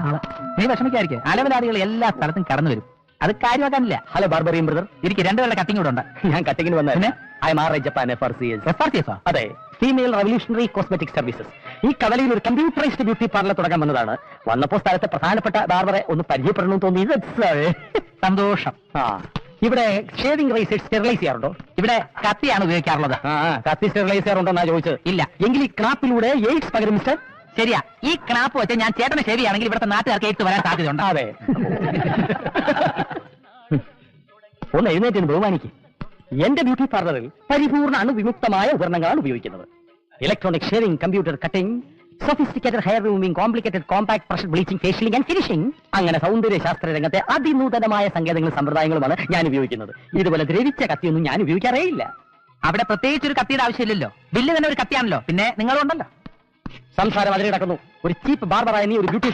നീ വിഷമിക്കാതിരിക്കെ, അലവലാദികൾ എല്ലാ സ്ഥലത്തും കടന്നു വരും. അത് കാര്യമാക്കാനില്ല. ഹലോ ബാർബറിയം ബ്രദർ, എനിക്ക് രണ്ടുപേരുടെ കട്ടിങ് കൂടെ ഉണ്ട്. ഞാൻ കട്ടിങ്ങിന് വന്നേ. Japan FRCS. അതെ, ഫീമെയിൽ റവല്യൂഷണറി കോസ്മെറ്റിക് സർവീസസ്. ഈ കവലയിൽ ഒരു കമ്പ്യൂട്ടറൈസ്ഡ് ബ്യൂട്ടി പാർലർ തുടങ്ങാൻ വന്നതാണ്. വന്നപ്പോ സ്ഥലത്തെ പ്രധാനപ്പെട്ട ബാർബറെ ഒന്ന് പരിചയപ്പെടണമെന്ന് തോന്നി. സന്തോഷം. ഇവിടെ ഷേവിംഗ് റൈസേഴ്സ് സ്റ്റെറിലൈസ് ചെയ്യാറുണ്ടോ? ഇവിടെ കത്തിയാണ് ഉപയോഗിക്കാറുള്ളത്. കത്തി സ്റ്റെറിലൈസ് ചെയ്യാറുണ്ടോന്നാ ചോദിച്ചത്. ഇല്ല. എങ്കിൽ ഈ ക്ലാപ്പിലൂടെ എയ്ഡ്സ് പകരും മിസ്റ്റർ. ശരിയാ, ഈ ക്ലാപ്പ് വെച്ച് ഞാൻ ചേട്ടനെ ശരിയാണെങ്കിൽ ഇവിടുത്തെ നാട്ടുകാർക്ക് എഴുത്ത് വരാൻ സാധ്യതയുണ്ട്. അതെ. ഒന്ന് എഴുന്നേറ്റ് ബഹുമാനിക്ക്. എന്റെ ബ്യൂട്ടി പാർലറിൽ പരിപൂർണ്ണ അണുവിമുക്തമായ ഉപകരണങ്ങളാണ് ഉപയോഗിക്കുന്നത്. Electronic shaving, computer cutting, sophisticated hair removing, complicated compact pressure bleaching, facialing and finishing, അങ്ങനെ സൗന്ദര്യ ശാസ്ത്ര രംഗത്തെ അതിനൂതനമായ സങ്കേതങ്ങളും സമ്പ്രദായങ്ങളുമാണ് ഞാൻ ഉപയോഗിക്കുന്നത്. ഇതുപോലെ ദ്രവിച്ച കത്തിയൊന്നും ഞാൻ ഉപയോഗിക്കാറേ ഇല്ല. അവിടെ പ്രത്യേകിച്ച് ഒരു കത്തിയുടെ ആവശ്യമില്ലല്ലോ. ബില്ല് തന്നെ ഒരു കത്തിയാണല്ലോ. പിന്നെ നിങ്ങളുണ്ടല്ലോ. സംസാരം അതിൽ കിടക്കുന്നു. ഒരു ചീപ്പ് ബാർബറായ നീ ഒരു ബ്യൂട്ടി